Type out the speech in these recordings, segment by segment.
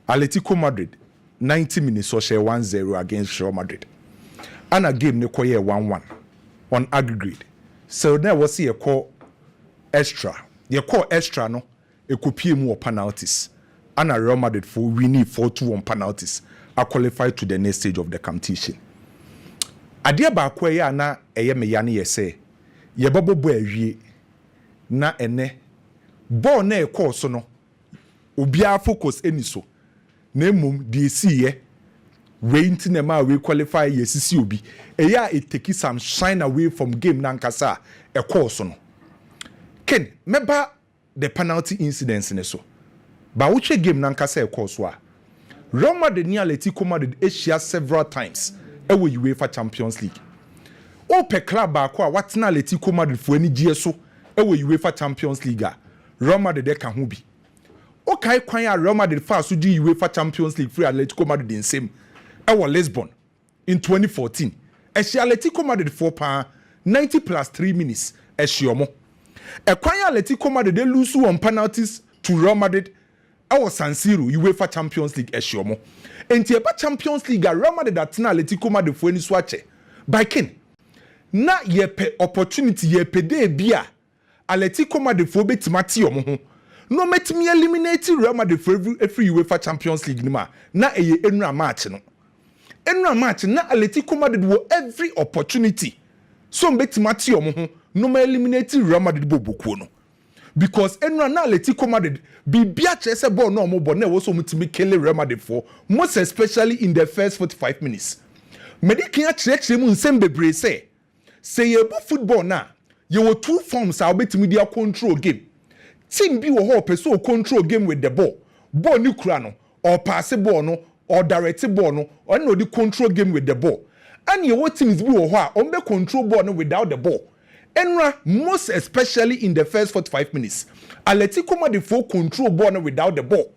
Atletico Madrid 90 minutes or share 1-0 against Real Madrid. And a game they call 1-1 on aggregate. So now we see a call extra. You call extra no, it could be more penalties. And a Real Madrid for winning 4-2 on penalties are qualified to the next stage of the competition. Adia ba kwa ya na eye me ya ne yese ye bobo awie na ene ball na e course no obia focus eni so na mum de siye wait na ma we qualify yesisi obi eya it take some shine away from game na nkasa e course no ken meba the penalty incidents ne so ba wo game na nkasa e course a Roma de ni Atletico Madrid Asia several times ewe UEFA Champions League. O pe club ba ko a watena Atletico Madrid fo ani gie so ewe UEFA Champions League a Roma de ka ho bi. O kai kwan a Roma de fa so di UEFA Champions League free Atletico Madrid in same ewe Lisbon in 2014. E she Atletico Madrid for pa 90 plus 3 minutes e she omo. E kwan Atletico Madrid de lose on penalties to Real Madrid our San Siro UEFA Champions League eshomo. Enti eba Champions League a Real Madrid atina Atletico Madrid fo ani so ache. By ken. Na ye pe opportunity ye pe de bia Atletico Madrid fo betimati omo ho. No metimi eliminate Real Madrid for every UEFA Champions League nima. Na eye enura match no. Enura match na Atletico Madrid wo every opportunity. So betimati omo ho no ma eliminate Real Madrid bobokuo no. Because enra na Atletico Madrid bibia chese ball no mo ball na wo so mutimi kele Real Madrid for most especially in the first 45 minutes. Medikin chire mu nsem bebre say ye bo football na ye wo two forms a betimi dia control game. Team bi wo ho person control game with the ball. Ball ni kura no or pass ball no or direct ball no or no di control game with the ball. And ye wo teams bi wo ho a on be control ball no without the ball. Enra, most especially in the first 45 minutes, Atletico Madrid for control ball without the ball.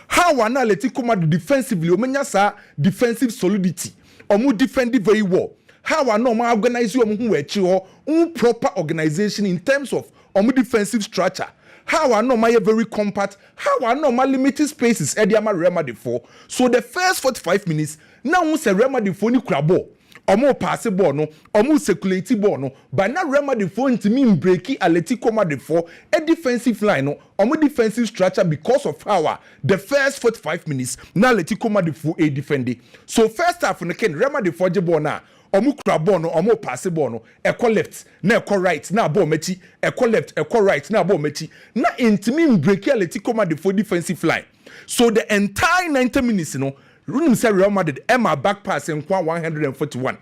How an Atletico Madrid defensively, omenya sa defensive solidity, omu defend very well. How an normal organize you omu proper organization in terms of omu defensive structure. How an normal very compact. How an normal limited spaces. Ediama Real Madrid for. So the first 45 minutes, now we say Real Madrid for ni ball. Omo pass ball no, omo circulate ball no, but now Real Madrid for intimi breaki Atletico Madrid for a defensive line no, omo defensive structure because of how the first 45 minutes now Atletico Madrid for a defending. So first half no ken Real Madrid for ball na, omo kura ball no, omo pass ball no, eko left, na eko right, na ball mechi, eko left, eko right, na ball mechi, na intimi breaki Atletico Madrid for defensive line. So the entire 90 minutes no. Running say Real Madrid Emma back pass in 141.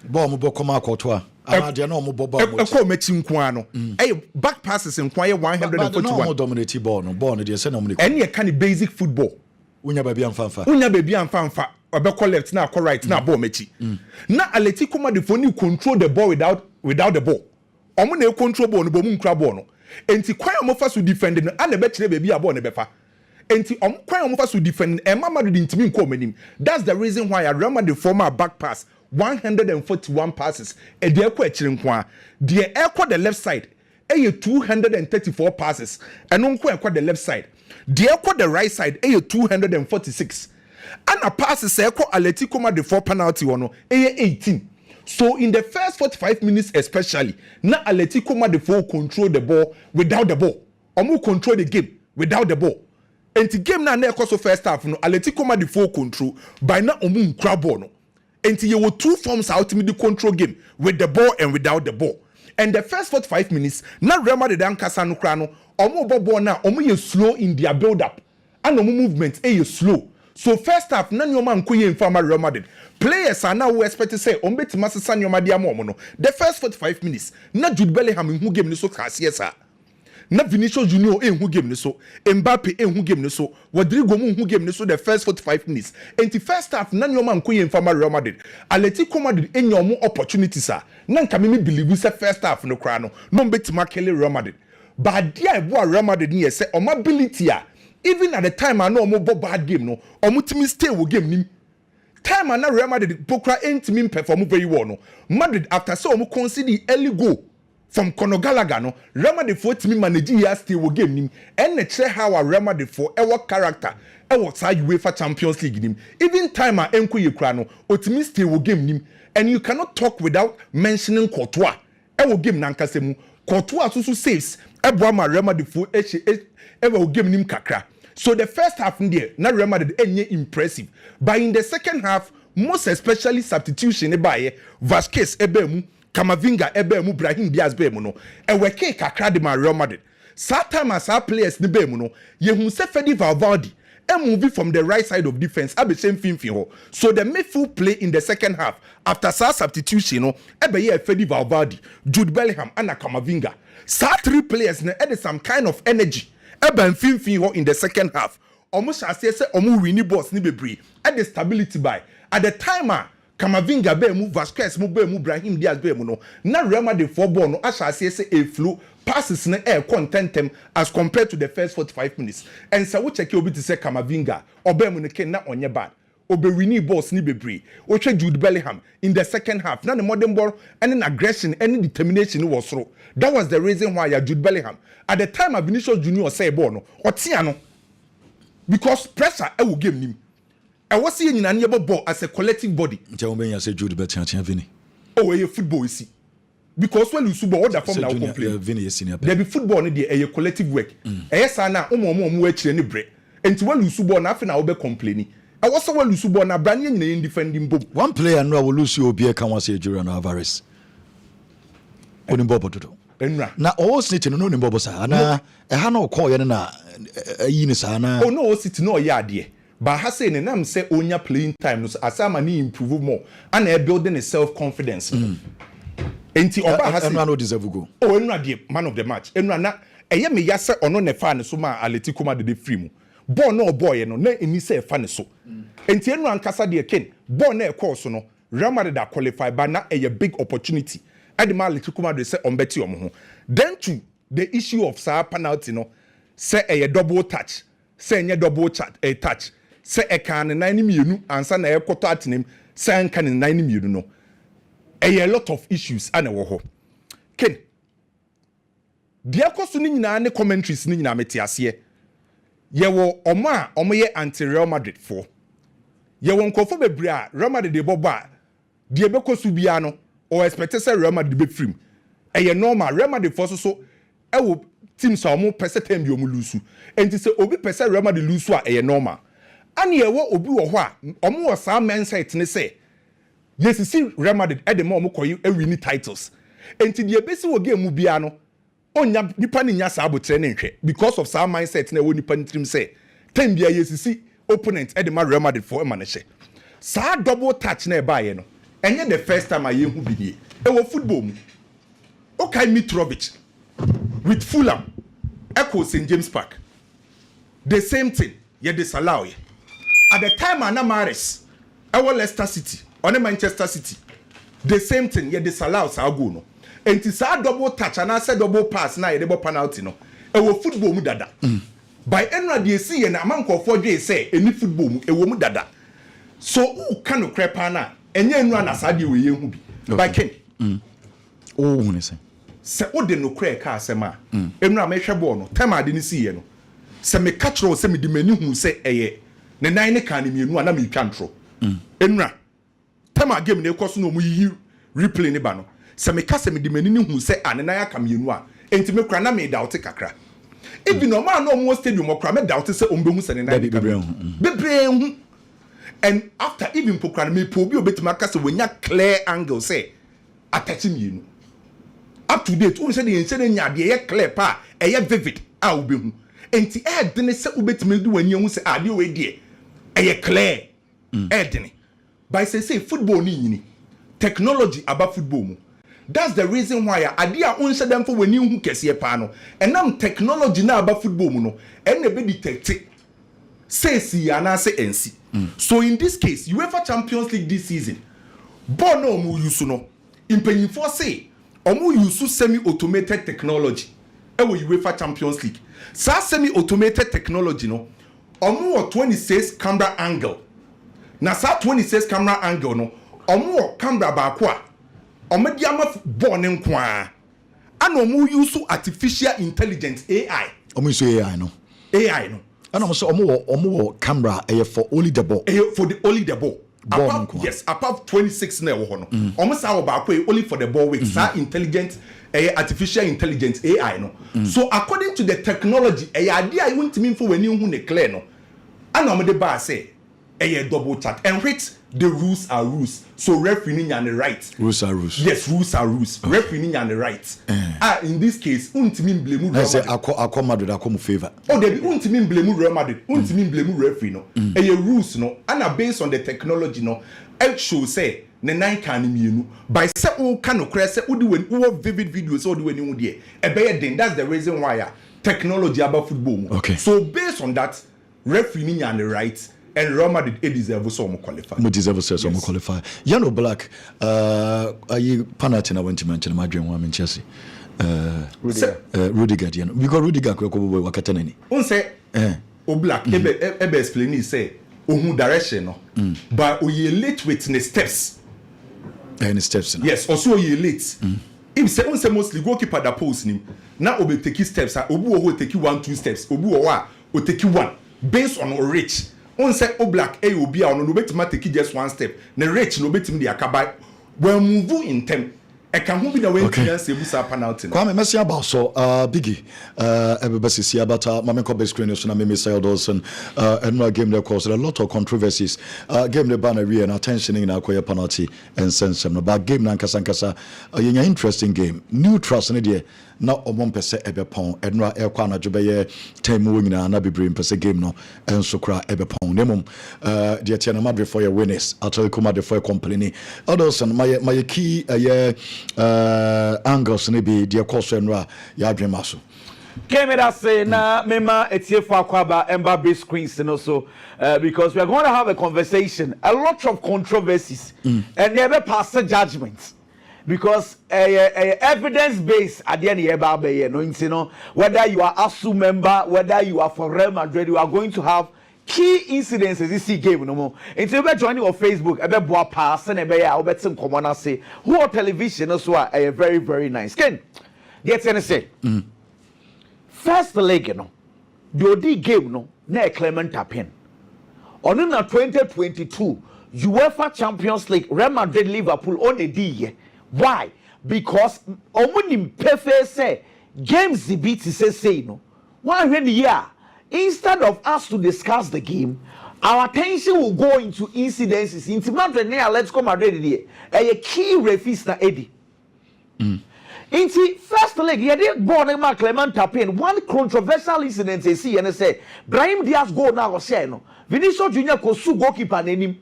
Ball mo bokoma akotwa. Amade na mo boba mo. E ko mechi nkwa no. Back passes in 141. No dominate ball no. Ball no dey say no mo. Any e kind of basic football. Unya baby amfanfa. Unya baby amfanfa. Obeko left na ko right na ball mechi. Na Atletico Madrid for ni control the ball without the ball. Omo na control ball no bo mu nkra ball no. Enti kwan mo fa so defend no ana be kire baby a ball ne befa. Enti kwan omo fa so defend Emma Madrid intimi nko manim. That's the reason why Real Madrid former back pass 141 passes e de ekwa akire nko a de ekwa the left side e 234 passes eno nko ekwa the left side de ekwa the right side e 246 ana passes ekwa Atletico Madrid for penalty wono e 18. So in the first 45 minutes especially na Atletico Madrid for control the ball without the ball omo control the game without the ball. And the game na so first half no Atletico Madrid full control by na omu nkra ball no. And you were two forms ultimately control game with the ball and without the ball. And the first 45 minutes na Real Madrid dan kasa no kra no omu ball na omu ye slow in their build up and omu movement e slow. So first half na nyoma nkoye mfama Real Madrid. Players are now expect to say ombetima sesa nyoma dia mo no. The first 45 minutes na Jude Bellingham hu game ni so kase esa. Na Vinicius Junior hu game ni so, Mbappe hu game ni so, Rodrigo hu game ni so the first 45 minutes. And the first half na nyoma nkoye mfama Real Madrid. Atletico Madrid enyomo opportunities a na nka me believe say first half no kra no betima kele Real Madrid. But dia ebo Real Madrid ni say o ability a even at the time I know omo bad game no omo timi stay wo game nim. Time na Real Madrid pokra entimi perform very well no. Madrid after so omo concede early goal from Conor Gallagher no Real Madrid for timi manage here stay wo game nim and the how Real Madrid for our character was how UEFA Champions League nim. Even time a enko ye kura no, otimi stay wo game nim, and you cannot talk without mentioning Courtois. Wo game nankase mu. Courtois so saves. Ebo ma Real Madrid fo wo game nim kakra. So the first half in there, na Real Madrid enye impressive. But in the second half, most especially substitution Vasquez ebemu, Camavinga ebemu, Brahim Diaz bemu no. Eweke kakra de ma Real Madrid. Time as our players ni bemu no, yehu se Fede Valverde moving from the right side of defense abe same thing ho. So the midfield play in the second half after substitution no, ebe ye Fede Valverde, Jude Bellingham and Camavinga. Three players na had some kind of energy. Ebe mfimfin ho in the second half. Almost as say omu winning boss ni bebre. At the stability by at the timer Camavinga bemu, Vasquez mu bemu, Brahim Diaz bemu no. Na Real Madrid for ball no as say a flow passes na air contentem as compared to the first 45 minutes. And so we check you to say Camavinga obemu ne ken na onye bad. Obe winning boss ni bebre. Oche Jude Bellingham in the second half. Na the modern ball any aggression, any determination was through. That was the reason why Jude Bellingham at the time of Vinicius Junior say ball no otiano because pressure e will game him. I was seeing in a ball as a collective body. Tell me I say Jude Bellingham Vinny. Oh, a football you see. Because when you subo order from now complain. Vinny senior. There be football ni dey a collective work. Yes na omo we chire ni break. Enti when you subo na afi na obe complaining. I was when you subo na brand nyina defending bob. One player no will lose you obi can say Julian Alvarez. Onimbo pototo. Na all city no nimbo sa na e ha na call ye na yi ni sa na. Oh no city no ya de. But ha say nam say onya playing time no asama ni improve more and e building a self confidence. Enti oba ha say no deserve go. Oh enra de man of the match. Enra na eye me ya say ono ne fa ne so ma Atletico Madrid free mu. Ball no boy no na eni say fa ne so. Enti enra ankasa de ken ball na e course no Real Madrid qualify but na a big opportunity. Adema Atletico Madrid say on beti omo ho. Then to the issue of sa penalty no say a double touch. Say nye double touch. Say e kan 9 mienu ansa na e koto atenem say an kan 9 mienu no. A lot of issues ana wo ho. Ken. Dia koso ni nyina ne commentaries ni nyina meti ase. Ye wo omo ye anti Real Madrid for. Ye wo nkofo bebre a Real Madrid de bobo a die be koso bia no or expect say Real Madrid be free. Eye normal Real Madrid for so e wo teams a omo pese tem bi omo lusu. Enti say obi pese Real Madrid lusu a eye normal. Ani ye wo obi wo ho a omo wo sa mindset ne say yes see Real Madrid e de ma omo koyi e win titles. Enti die be si wo game mu bia no onya nipa ni nya sa abotre ne nhwe because of sa mindset na wo nipa ntrim say tem bia yes see opponent e de ma Real Madrid for e ma ne hye. Sa double touch na e ba ye no enye the first time aye hu bidie e wo football mu okay Mitrovic with Fulham echo St James Park the same thing ye disallow ye at the time Alvarez e wo Leicester City on Manchester City the same thing ye disallow sa go no enti sa double touch and say double pass na ye dey penalty no e wo football mu dada by enra de see ye na amankofo dwe say eni football mu e wo mu dada so who can no crepa na enye enu ana sa de we ye hu bi by Ken oh ne se o de no cre ka asema enu a mehwe ball no time ade ni see ye no se me catch ro se me de mani hu se eye ne nan ne kan ne mienu ana me twantro enu a time a game ne koso no mu yi replay ne ba no se me ka se me de mani ni hu se ane nan aka mienu a enti me kra na me doubt kakra even no man no mo stadium okra me doubt se ombe hu se ne nan bebre hu. And after even pokran me po bi obetima ka se wenya clear angle say attaching you up to date won say the ensene nya de ye clear pa e ye vivid a obehu enti e de ne se obetima du wani hu say ade we de e ye clear e de ne by say football ni nyini technology about football mu that's the reason why ade a on say dem for wani hu kese pa no enam technology na about football mu no en na be detect say si ana say ensi. So in this case, UEFA Champions League this season, ball no mu use no. Impenyin for say, omu use semi-automated technology. Ewo UEFA Champions League. Sa semi-automated technology no, omu 26 camera angle. Na sa 26 camera angle no, omu camera ba kwa. Omu di ama ball ne nkwa. Ano omu use artificial intelligence AI. Omu use AI no. AI no. And I'm so omo camera for only the ball. For the only the ball. Above 26 na wo no. Almost our back only for the ball with intelligent artificial intelligence AI no. So according to the technology, idea I want to mean for when you hu ne clear no. And I'm the bar say double chat and which the rules are rules. So referee and the right. Rules are rules. Yes, rules are rules. Okay. Referee and the right. In this case, untimin blame I say I Madrid I come favor. Oh, they untimin blame Real Madrid. Untimin blame referee no. Rules no. And based on the technology no, it show say ne nine can me by say all kind of crash say when vivid videos or when you there. That's the reason why technology about football. Okay. So based on that, referee and the right. And Real Madrid deserve some qualify. We deserve some qualify. Yellow black. Are you penalty? I went to mention my dream one in Chelsea. Rudiger. We got Rudiger. We Wakataneni. On say, O black. Ebe explain. Say, who direction no. But we late with the steps. Any steps? Yes. Also we late. If say on say mostly goalkeeper that post him. Now obe take steps. Obu will take you 1-2 steps. Obu will take you one based on reach. On say O black will be on no betima take just one step. The rich no betim the akaba. When move in tem. I can move in the way to say busa penalty. Kwame Messi about so biggie everybody see about Mamenko best screen so na me say Dawson and no game there caused a lot of controversies. Game the ban and attention in acquire penalty and sense no but game na nkasa a interesting game. New trust in there. Na omon pese ebepon enra ekwa na dwobeye time wo nyina na bebre pese game no enso kra ebepon nemum de tie na Madrid for your winners Atletico Madrid for complaining others and my key angles ne be de course enra ya adwema so came it as say na mema etie for akwaba emba base screens and also because we are going to have a conversation a lot of controversies and never pass a judgment. Because evidence based at the end of the year, no, whether you are ASU member, whether you are for Real Madrid, you are going to have key incidences this game no more. Until we joining on Facebook, ebe boa pass and ebe ya obetim common say who on television also are very very nice. Ken, get any say? First leg no, the OD game no, na Clement Tapin. On in 2022 UEFA Champions League, Real Madrid Liverpool on the D. Why? Because omunim pefe say games the beat say no. Why when the year instead of us to discuss the game, our attention will go into incidences. Into Madrid near let's come Madrid here. A key referees na Eddie. Into first leg, you did born a Clement Tapin. One controversial incident they see and they say Brahim Diaz go now or say no. Vinicius Junior Kosu goalkeeper name.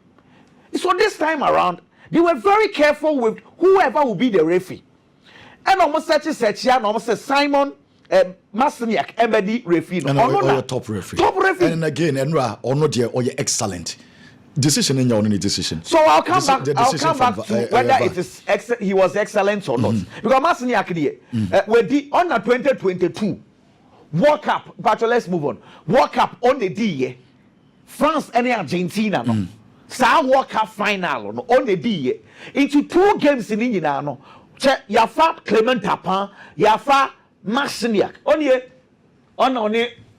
So this time around. They were very careful with whoever will be the referee. And almost such here, almost Simon Masniak, MD referee. And top referee. Top referee. And again, Enra, or not or you're excellent. Decision in your own decision. So I'll come back to whether it is he was excellent or not. Because Masniak here, with the under 2022 World Cup, but let's move on. World Cup on the D, France and Argentina. No. Sa World Cup final no on the day into 2 games in India no che yafa Clement Tapin yafa Masniak on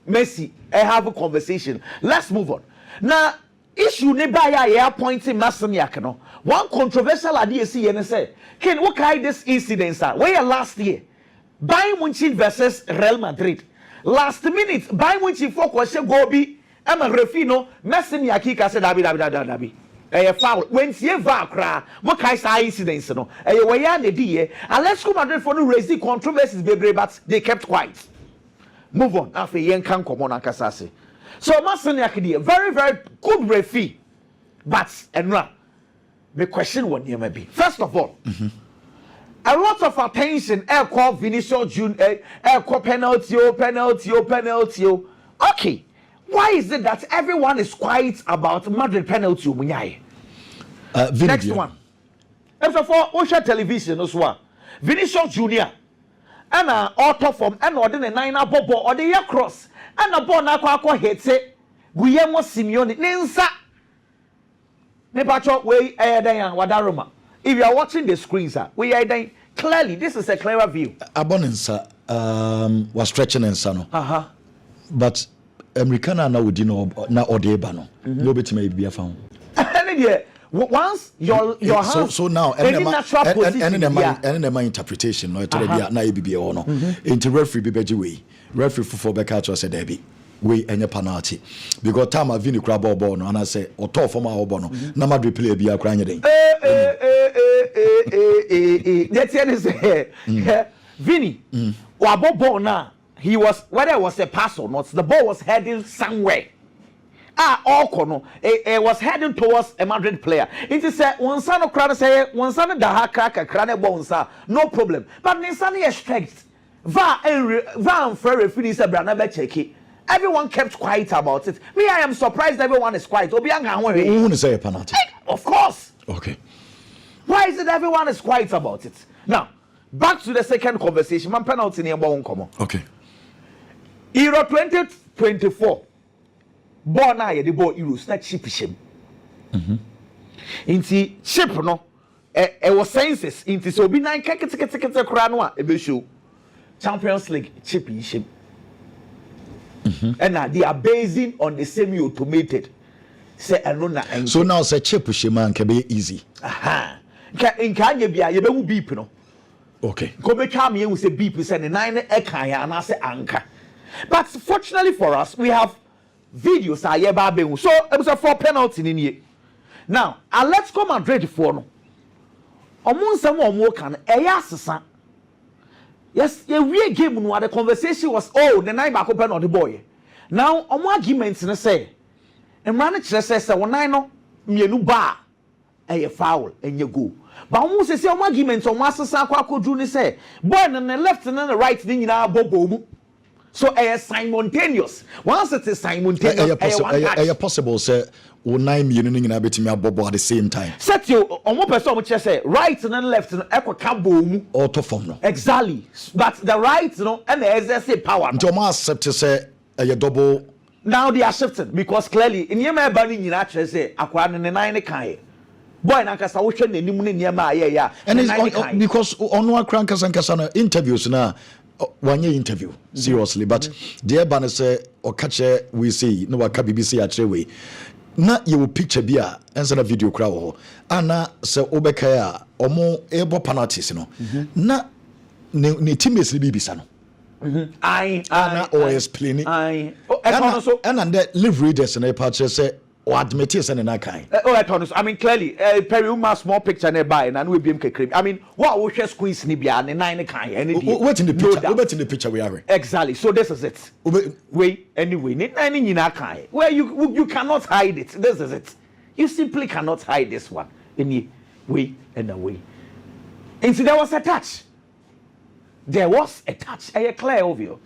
Messi have a conversation. Let's move on now. Issue ne ba ya appointing Masniak no one controversial idea see and say Ken what kind this incidents are where last year Bayern Munich versus Real Madrid last minute Bayern Munich for question go be I'm a referee no Messi Akika said dabi foul when see va kra what kind of incidents no we ya na di and let's come Madrid for no raise the controversies bebre but they kept quiet. Move on after yen kan komo na kasase so Messi Akidi very very good referee but enra the question what you may be first of all a lot of attention air call Vinicius Junior air call penalty. Okay. Why is it that everyone is quiet about Madrid penalty? Next one. First of all, Osha television as well. Vinicius Junior. And auto form and ordinary 9 bobo or the year cross. And a bon aqua hits it. Guillermo Simeone. Nensa. Nepacho way Wadaroma. If you are watching the screens, we are clearly this is a clearer view. Abonensa was stretching and sano. But Americana na wodi no na odeba no. No betima bia fa ho. Once your hands so now any natural position and my interpretation no to bia na ebibia ho no. Into referee be beji we. Referee for beka to say there be. We any penalty because time I vini crab ball no and I say or top for my no na Madrid play be akra nyeden that is Vini or ball now he was whether it was a pass or not the ball was heading somewhere all corner it was heading towards a Madrid player it is one son of crowd say one son da ha crack a crane bonsa no problem but Nissan is strict va and referee say brana be check it. Everyone kept quiet about it. Me, I am surprised everyone is quiet. Who want say a penalty? Of course. Okay. Why is it everyone is quiet about it? Now, back to the second conversation. Man, penalty near Bon Como. Okay. Euro 2024. Born I the ball Euros, not ship ship. Inti ship no. It was census. Inti so be nine kekekekekekekranwa ebe show. Champions League chip ship. And they are basing on the semi-automated. Say so now say chip man can be easy. Aha. In Kanye be a you beep no. Okay. Go make come here we say beep send the 9 ekaya and I say anchor. But fortunately for us, we have videos so it was a 4 penalty in here. Now, let's come and Madrid for no. Omun some more can eyasesa. Yes, a real game no the conversation was the night back open on the boy. Now, on arguments na say, and man say one no mienu ba a foul and you go. But almost say arguments on master Sakwa do ni say, boy and the left and the right thing in our bobo. So simultaneous. Once it is simultaneous, possible say 9 million na betimi abobo at the same time. Set you on one person which say right and then left and echo cabo auto form no. Exactly. But the right and the exercise power. Don't accept to say a double. Now they are shifting because clearly in your body you actually say akwa ne 9 kai. Boy na kasa wo hwe nanim ne niam ya. And it's because on one crankers and kasana interviews na one year interview seriously but dear banner say or catch we see no waka BBC actually we na you picture bia and send a video crowd ana say obeka ya omo ebo penalties no na ne teammates ni bibisa no ana o explain and the live readers and patch say or admit it and na kind I mean clearly Peruma small picture nearby and we be him. I mean what we share squeeze ni bia ne 9 kind what in the picture what in the picture we are exactly so this is it wait anyway ne 9 nyina kind where you cannot hide it this is it you simply cannot hide this one any way and away and so there was a touch a clear obvious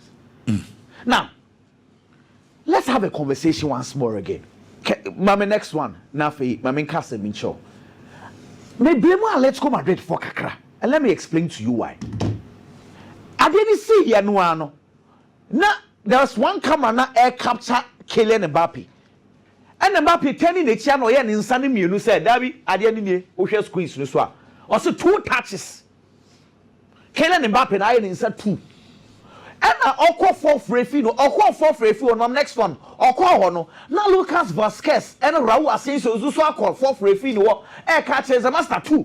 now let's have a conversation once more again. Mama next one na fe mama nkasa mi ncho me blame let's go Madrid for kakra and let me explain to you why I didn't see here no ano na there's one camera na air capture Kylian Mbappe and Mbappe turning the channel here in insane mienu said Dabi ade ni o hwe squeeze no so a also 2 touches Kylian Mbappe na in inside 2 and Oko 4th referee on next one. Oko no. Now Lucas Vasquez and Raul Asensio so called 4th referee no. Catches a master 2.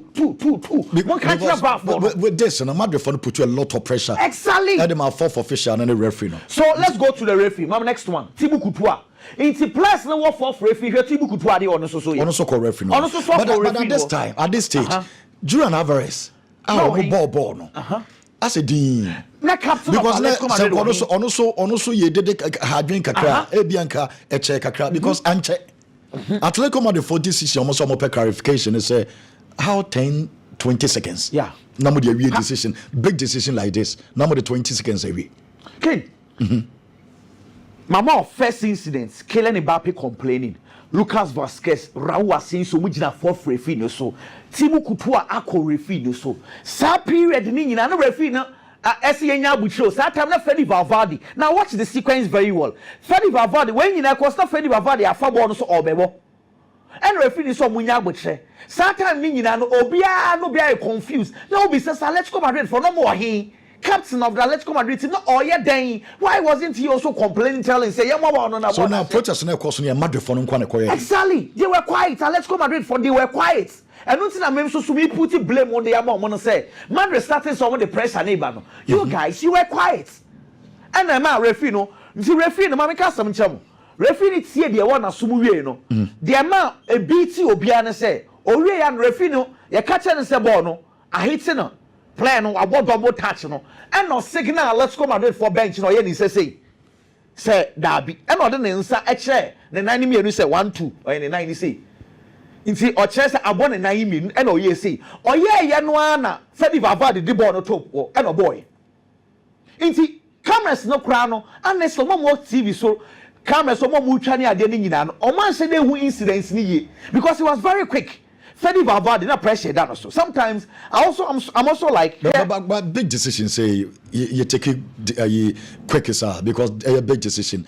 One catch with this and Madrid for put you a lot of pressure. Exactly. And them are 4th official and the referee no. So let's go to the referee. Mama next one. Thibaut Courtois. Into plus no 4th referee here Thibaut Courtois dey on so. On so call referee no. But at this time, at this stage, Julian Alvarez. Ball no. As a dean. Because also ye did hadwin kakra ebianka eche kakra because anche Atletico Madrid for this is almost some clarification is say how 10-20 seconds now the real decision big decision like this now the 20 seconds away okay mama first incident Kylian Mbappe complaining Lucas Vasquez Raul Asensio mujina 4th referee no so Thibaut Courtois akọ referee no so sa period ni nyina no referee na Esienya Bucho, so that time na Freddy Valverde. Now watch the sequence very well. Freddy Valverde, when you na costa Freddy Valverde afa ball no so obebo. And referee so munya Buche. So that time ni nyina no obia no be confused. No be say let's go Madrid for no more he. captain of the Atletico Madrid no oye den why wasn't he also complaining telling say yeah no so now protest na course near Madrid for no kwane koye exactly they were quiet Atletico Madrid for they were quiet and nothing na mem so me put blame on the amount say Madrid started some of the pressure neighbor no you guys you were quiet and na referee no nti referee no ma some chamo referee tie de won asum wie no de ma e beat obia ne say owie ya referee no ye catch ne say ball no a hit no play no abo double touch no and no signal let's come Madrid for bench no ye ni say dabi and no de ne nsa e kire ne nan ni mienu say 1-2 or ne nan ni say nti o kire say abo ne nan mienu and o ye say o ye no ana Fedi Valverde the ball no top and o boy nti cameras no kra no and so mo TV so cameras so mo twa ne ade ni nyina no o man say dey hu incidents ni ye because he was very quick. Fedi Valverde na pressure that also. Sometimes I'm also like but big decision say you take it quick because a big decision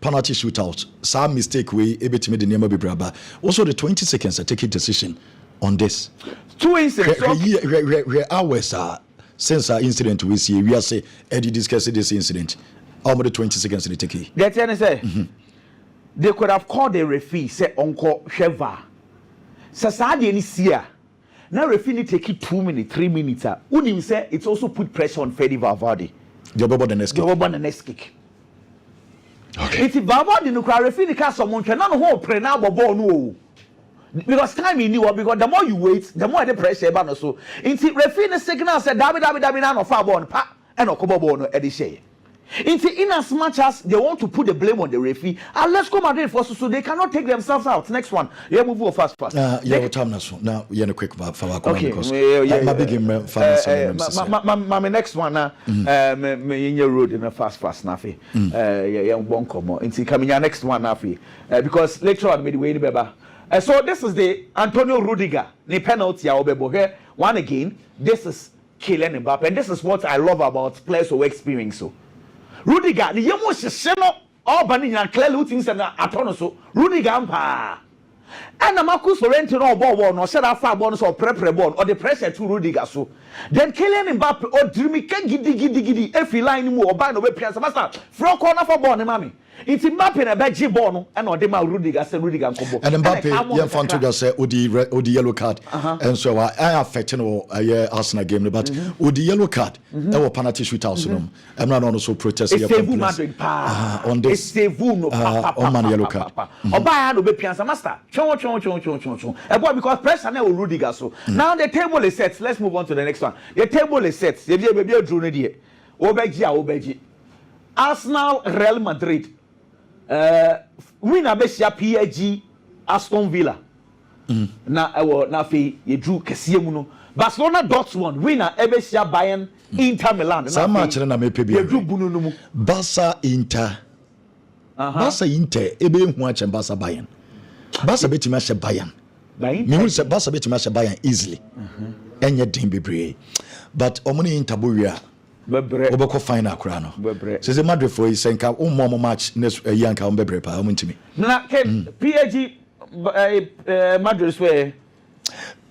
penalty shootout some mistake we ebetime the name be braba also the 20 seconds I take a decision on this 2 incidents hours since our incident we see we are say Eddie discuss this incident almost the 20 seconds they take it that you say they could have called the referee say uncle Sheva Sasadi ni sia. Now referee take 2 minutes, 3 minutes. Unim say it's also put pressure on Fedi Valverde. The next kick. Okay. It's Valverde no cry referee cast someone can not hold pre now ball no. Because time you knew because the more you wait, the more the pressure ban so. Into referee signal said dabi na no far ball pa and okobo ball no edishe. In as much as they want to put the blame on the referee, let's go Madrid first so they cannot take themselves out. Next one, yeah, move fast. Yeah, time now. Yeah, no quick for okay. My big game, my next one me in your road in a fast nafi. Yeah, one come on. Into coming your next one nafi. Because later on, midway the beba. So this is the Antonio Rudiger. The penalty obebo here. One again. This is Kylian Mbappe, and this is what I love about players who experience so. Rudiger, the young Sheno, all banning and clear lootings and atonoso, Rudiger Ampa. And the Marcus Florentino ball no set up 5 bonus or prepare ball or the pressure to Rudiger so. Then Kylian Mbappe or Dreamy can giddy every line more by the way Piazza Master. From corner for ball, mommy. It's Mbappe and a bad G-Bono and or Dema Rudiger said Rudiger and Mbappe, young Fantuga said, Odi yellow card. And so I affect Arsenal game, but Odi yellow card, our penalty shootout. I'm not also protesting on this. It's a wound on man yellow card. Or by the Piazza Master. Because pressure now Rudiger so. Now the table is set. Let's move on to the next one. The table is set. The baby drew Obeji Obeji. Arsenal Real Madrid. Winner besia PSG Aston Villa. Na fe ye drew kesiye mu no. Barcelona Dortmund winner ebesia Bayern Inter Milan. Some match na me pe ye drew bunu no mu. Barca Inter. Barca Inter ebe hu a chen Barca Bayern. Barca betima hye Bayern. Me hu se Barca betima hye Bayern easily. Enye din bebre. But omoni Inter bo wi a Obeko final kura no. Say Madrid for is nka ummo match next year nka ombebre pa omuntimi. Na PSG Madrid swe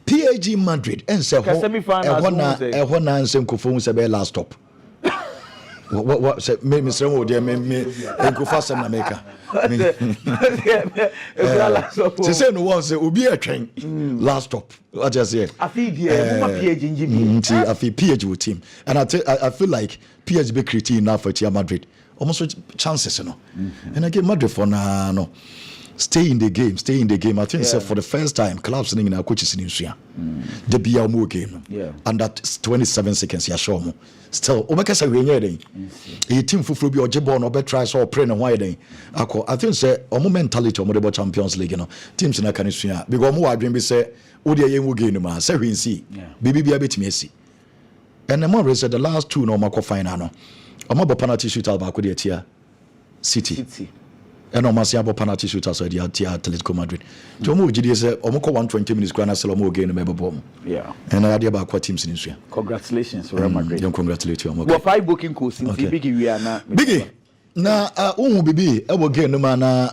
PSG Madrid ense ho ehona nsem kofo hu se be last stop. What say me Mr. Mo dey me enkofa sem na meka. Say no one say obi atwen last stop. What just say? I feel PSG njibi. I feel PSG with team. And I feel like PSG be creating enough for Real Madrid. Almost chances, you know. And again Madrid for now no. Stay in the game. I think for the first time clubs in our coaches in Israel. The Biamo game. And that 27 seconds ya show mo. Still obekasa we nyɛ den e team fufuro bi ɔgye no be try so pray no why den akɔ I think say omo mentality omo de Champions League no teams na kan sua because omo wadwen bi say wo de yɛn wo game no ma say hwensi bibi bia betimi asi and the more said the last two no makɔ final no omo bo penalty shootout ba ko de atia City and omo sia bo penalty shootout so de atia Atletico Madrid to omo gidi say omo kɔ 120 minutes kwana sell omo game no mebebo and I dey ba kwa teams in sua congratulations Real Madrid congratulate you well 5 booking course in Biggie we are na Biggie na uhu bibi e wo game no ma na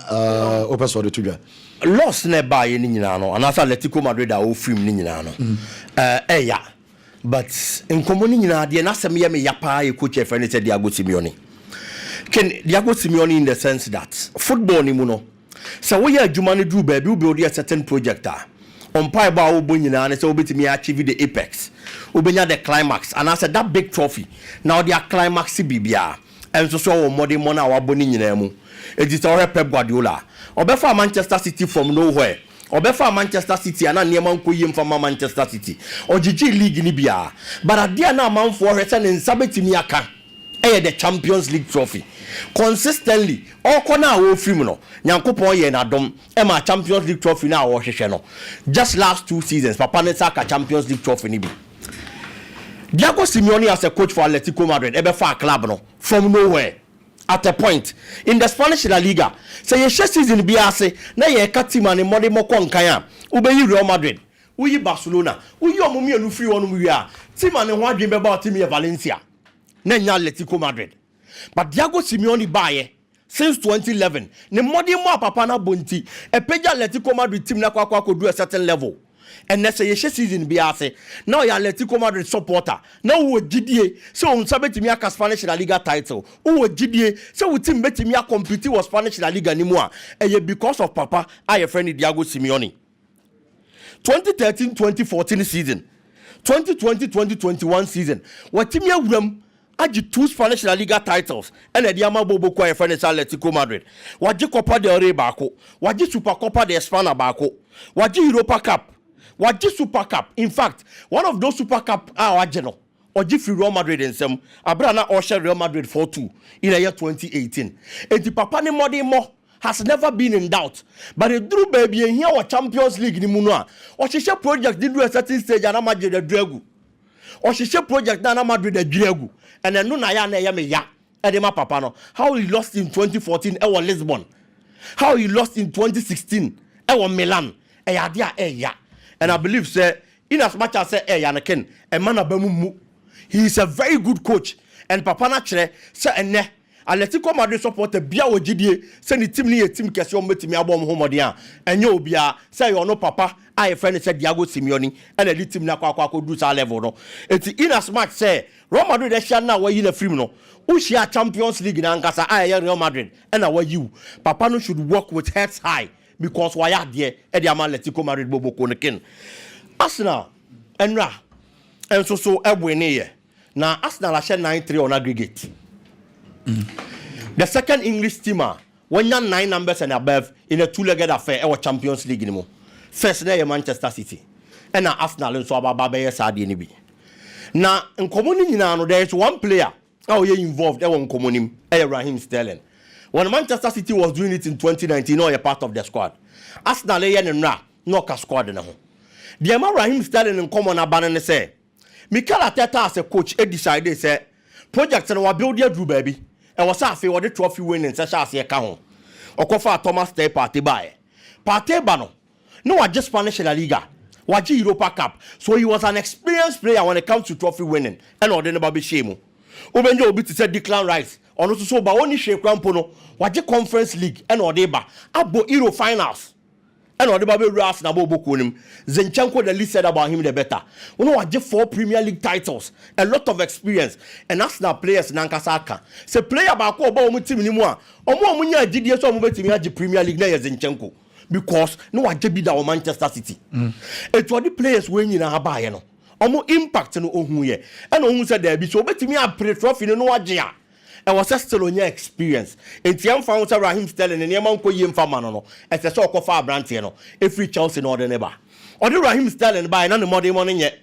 opeso de tudwa loss na ba ye ni nyina no anasa Atletico Madrid a o film ni nyina no eya but in community na de na sem ye me yapa e coach e friend said Diego Simeone. Ken Diego Simeone in the sense that football ni mu no. So we are adwuma no do baby we build a certain project on pie ba wo bo nyina na say obetimi achieve the apex. Obenya the climax and I said that big trophy. Now they are climax bibia. And so modern money our boni nyina mu. It is our Pep Guardiola. Obefa Manchester City from nowhere. Obefa Manchester City and niema nkoyem from Manchester City. Ogigi league ni bia. But adia na manfo hwese ne nsabetimi aka. The Champions League trophy. Consistently, all corner wo film no. Nyankopon ye na dom. Ema Champions League trophy na wo hwehwe no. Just last 2 seasons, Papa Nesaka Champions League trophy ni bi. Diego Simeone as a coach for Atletico Madrid, ebe fa club no from nowhere. At a point in the Spanish La Liga, say ye season bi ase na ye ka team an mode moko nkan a ubeyi Real Madrid, uyi Barcelona, uyi omumi enu free wonu wi a team an ho adwen be ba team ye Valencia. Na nya Atletico Madrid. But Diego Simeone baye since 2011, ne mode mo papa na bonti, e peja Atletico Madrid team na kwa do a certain level. And next year season be ase. Now you Atletico Madrid supporter. Now we GDA. So on sabeti aka Spanish La Liga title. We GDA. So we team beti me compete with Spanish La Liga anymore. And because of Papa, I friend Diego Simeone. 2013-2014 season. 2020-2021 season. What team ya wem aji 2 Spanish La Liga titles. And the Yama Bobo kwa friend Atletico Madrid. Waji Copa del Rey bako. Waji Super Copa de España bako. Waji Europa Cup. Waji Super Cup. In fact, one of those Super Cup wajeno. Oji free Real Madrid in some. Abrana Osher Real Madrid 4-2 in the year 2018. And the Papa ni Modimo has never been in doubt. But the Drew baby in here our Champions League ni munwa. Oshisha project did do a certain stage and Madrid the Dregu. Oshisha project na Madrid the Dregu. And then no na ya me ya. Edema Papa no. How he lost in 2014 ewa Lisbon. How he lost in 2016 ewa Milan. Ya. And I believe, say, in as much as say, Yanaken, a man abamu, he is a very good coach. And Papa Nachre, say, and Atletico Madrid support a Bia or GDA, send the team near team Cassion met me abom homodia. And you Bia, say, you know, Papa, I friend said Diego Simeone, and a little team Nakwa could do our level. No, it's in as much say, Real Madrid, they shall now weigh in a free no. Ushia Champions League in Ankasa, I Real Madrid, and our you. Papa no should work with heads high. Because why are there Atletico Madrid Bobo Konekin Arsenal and so Ebwene now Arsenal share 9-3 on aggregate. The second English teamer when you 9 numbers and above in a 2-legged affair our Champions League anymore. First na Manchester City and now Arsenal and so Baba Sadi ni bi. Now in community now there is one player how you involved in community Raheem Sterling. When Manchester City was doing it in 2019, no, you're part of the squad. Arsenal, no squad in the home. The amount Raheem Sterling in common abandon say, Mikel Arteta as a coach, decided say, projects and what build your Drew baby. And was half what the trophy winning such as your count. Or Kofa Thomas Day party by. Party bano. No, I just Spanish La Liga. Waji Europa Cup. So he was an experienced player when it comes to trophy winning. And or then about shame. Obenjo obi to say Declan Rice. Ono so ba oni hwe kwampo no waje Conference League and odeba abo Euro finals and odeba be ras na bo bokonim Zinchenko the least said about him the better ono waje 4 Premier League titles, a lot of experience, and Arsenal players nankasa aka say player ba ko oba omu team ni mu a omu nya agidie so omu betimi age Premier League na ye Zinchenko because no waje bi da o Manchester City it was the players we nyina aba ye no omu impact no ohun ye and ohun say there bi so betimi a pre trophy no waje a. I was still on your experience. And Tiam found Raheem Sterling and Yaman Koyim Famano, as a so called far brantiano, every Chelsea in order never. Or the Raheem Sterling by none more money yet.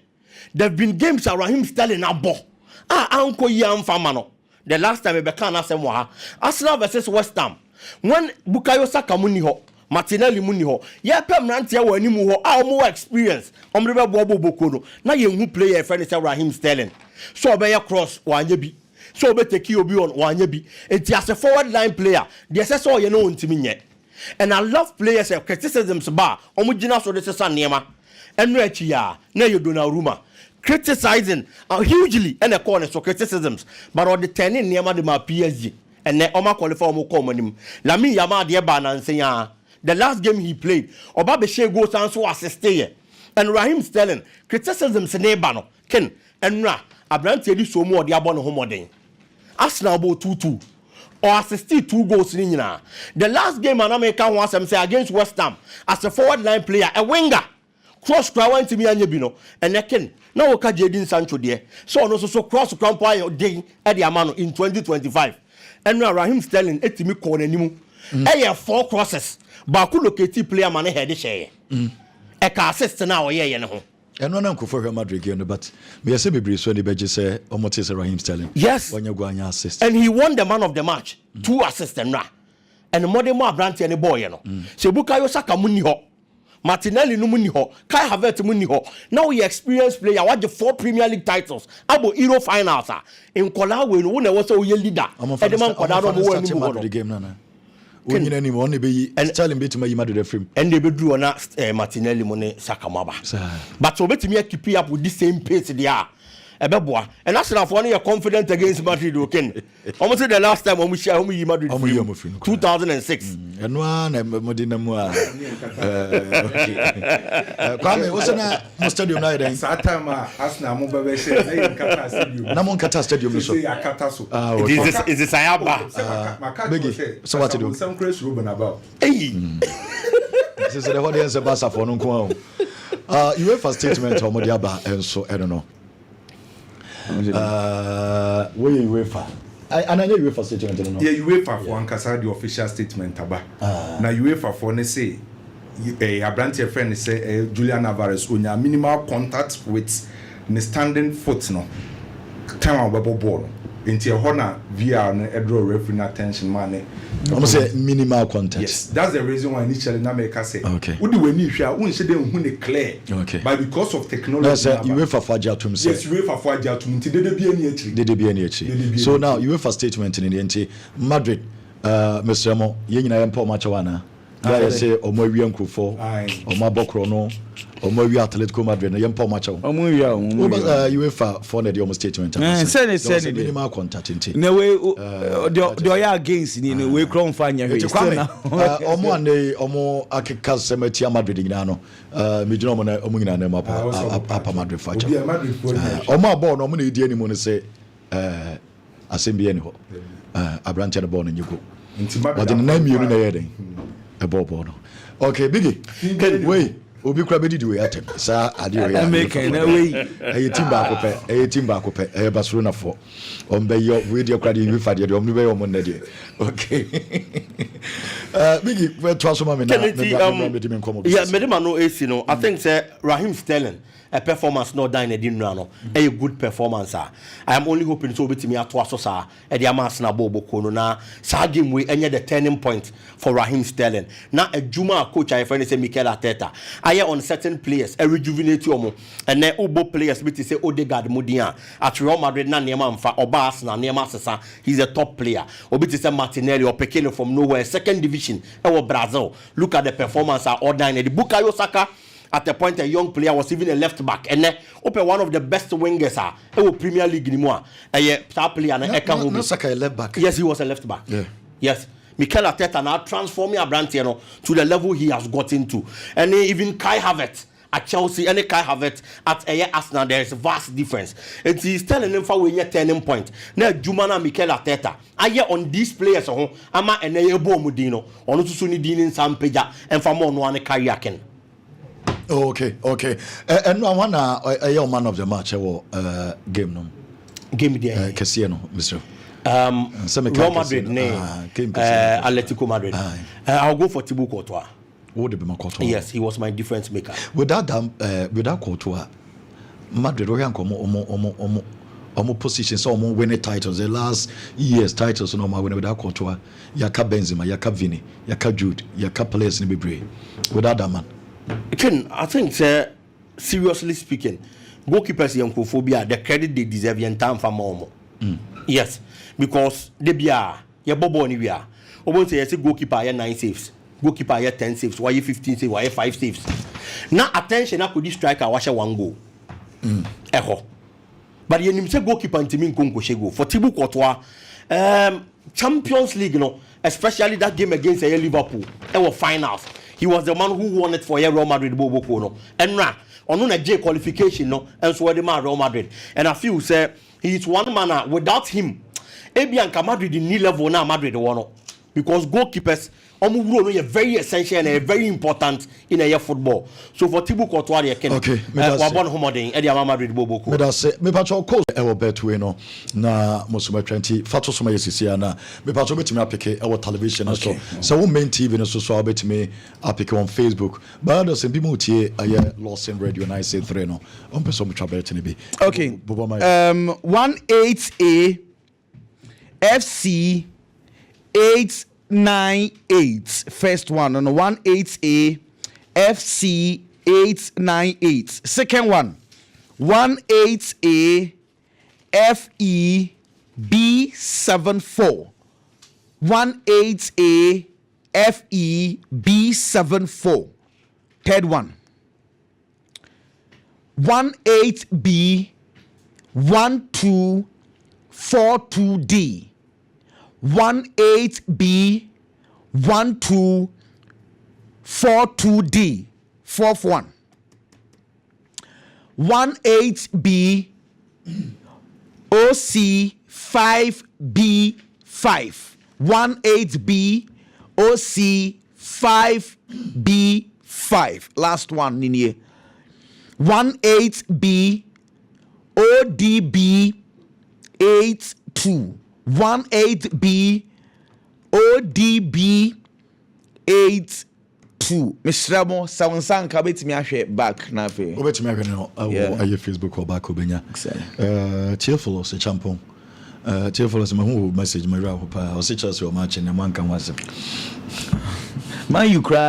There have been games at Raheem Sterling abo. Uncle Yam Famano. The last time we began Asamoah, Arsenal versus West Ham. When Bukayo Saka Muniho, Martinelli Muniho, Yapam Rantia or any more experience. Omriba Bobo Bokono. Now you play a friend Raheem Sterling. So by a cross, one yebi. So be take you be on one yebi. It's as a forward line player. The assessor you know to me yet. And I love players have criticisms bar. Omujina so this is a nema. And ya na you do now rumor. Criticizing hugely and a corner so criticisms. But on the 10 in nema de my PSG. And then Oma qualify mo common him. Lami Yama de ban and say the last game he played. Oba be she goes and so assist here. And Raheem Sterling criticisms nebano. Ken enra abrante di so mu ode abo ne homoden Arsenal bo 2-2 or assisted 2 goals ni nyina the last game America won some say against West Ham as a forward line player a winger cross went to me anya bi no eneken na wo ka Jadon Sancho de so no so cross crampo ayo dey e de amano in 2025 enra Raheem Sterling etimi ko nanimu e 4 crosses ba ku locate player man head share e ka assist na wo ye ne ho and one uncle for Real Madrid again, but me say be so the beje say almost Raheem Sterling. Yes. When you go and assist. And he won the man of the match. 2 assists and ra. And more than more branch any boy, you know. So Bukayo Saka muni ho. Martinelli no muni ho. Kai Havertz muni ho. Now he experienced player. What the 4 Premier League titles. Abo Euro finals. In Kola we no was so ye leader. And the man Kola the game na. When you anymore only be Sterling bit my Madrid frame. And they be drew on Martinelli money Saka maba. But so bet me keep up with the same pace they are. Ebeboa. And that's enough one you're confident against Madrid okay. Almost the last time when we share we Madrid 2006. And one Modena Moa. Kwame wasn't Stadium night then. Satama Arsenal mo bebe she na Qatar Stadium. Na mo Qatar Stadium so. Say Qatar so. Is this Sayaba? Biggie. So what to do? Some crazy Ruben about. Hey. This is the audience Barca for no ko. UEFA statement or Modiaba and so I don't know. Where UEFA? I know UEFA statement. Yeah, UEFA for Ankasa the official statement aba. Na UEFA for ne say Abrante friend say Julian Alvarez onya minimal contact with the standing foot no. Time about ball. Into a honor via draw referee attention man. I'm say minimal contact. Yes, that's the reason why initially Nameka say. Okay. What do we need? We say they won't clear. Okay. But because of technology. That's UEFA for Jatum say. Yes, UEFA for Jatum. Did be any So now UEFA statement in the NT Madrid. Mr. Mo, yena yempo machawana. I say omo wiam krofo. Omo bokro no. Omo wi Atletico Madrid na yempo machawo. Omo wi a UEFA for the omo statement. Say minimal contact in. No way do ya against ni no we kron fa nya hwe. Omo ane omo akeka semeti Madrid nyina no. Me gina omo na omo nyina na apa Madrid fa cha. Omo abo no omo na edi animu no say asembi eni ho. Abrante the ball nyiko. But the name you na yeden. A ball no. Okay, Biggie. Wait. Obi kura bedi we atem sa ade we ya make na we team ba ko pe Barcelona for on be yo we dey kura dey UEFA dey on be yo mon na dey okay Biggie we to so ma me na yeah me dem no AC no I think say Raheem Sterling a performance no dine edin no a good performance I am only hoping so betimi ato aso sa e dey ama Arsenal boboko no na sa game we enye the turning point for Raheem Sterling na adwuma coach I friend say Mikel Arteta aye on certain players a rejuvenate omo and then obo players bit say Odegaard Mudia at Real Madrid na niema mfa oba Arsenal niema sesa he's a top player obi say Martinelli or Pekino from nowhere second division e Brazil look at the performance are all dine the Bukayo Saka at the point a young player was even a left back and then open one of the best wingers Premier League anymore star player no Saka a left back. Yes, he was a left back. Yeah. Yes. Mikel Arteta now transforming Abrante to the level he has gotten to. And even Kai Havertz at Chelsea and Kai Havertz at Arsenal, there is a vast difference. And he's telling them for when you're turning point. Now Jumana Mikel Arteta. On these players ama and Mudino on Susuni Dean in Sam Peja and for more one Kayakin. Okay. And no one a man of the match game no. Game there. Casiano, Mr. Real Madrid Atletico Madrid. I'll go for Thibaut Courtois. Would be my Courtois? Yes, he was my difference maker. Without Courtois, Madrid omo position so omo winning titles the last years titles no ma win without Courtois. Yaka Benzema, Yaka Vini, Yaka Jude, Yaka players in Bebre. Without that man. I think seriously speaking, goalkeepers yankophobia the credit they deserve in time for more. Yes, because they be your bobo ni we are. Obo say yes goalkeeper here 9 saves, goalkeeper here 10 saves, why 15 saves, why 5 saves. Now attention na could this striker wash 1 goal. Echo. But you need to goalkeeper ntimi nkonko go for Thibaut Courtois. Champions League especially that game against Liverpool. Finals. He was the man who won it for Real Madrid Boboko no. And ono na J qualification no and so the man Real Madrid and I feel say he is one man without him Ebianca Madrid in new level now Madrid one because goalkeepers no very essential and very important in a year football. So for Thibaut Courtois they can wabon homodin e dia Madrid boboku. Me da say me patcho call e wo bet we no na musuma 20 fato so ma yesisi na me patcho betimi apeke e wo television so wo main TV no so betimi apeke on Facebook but do some people tie aye Lawson Radio 963 no on person mo travel be. Okay. 18A FC 898 first one on 18A FC 898 second one 18A FE B74 18A FE B74 third one 18B 1242D 18B 1242D fourth one 18B OC 5B5 18B OC 5B5 last one in here 18B ODB 82 18B ODB 82 Mr. Mo Sawansan ka betimi ahwe back na fe obetimi ahwe no aye Facebook or back obenya cheerful os champon cheerful os me message me ra ho pa o se chance o match na man kan wase man you cry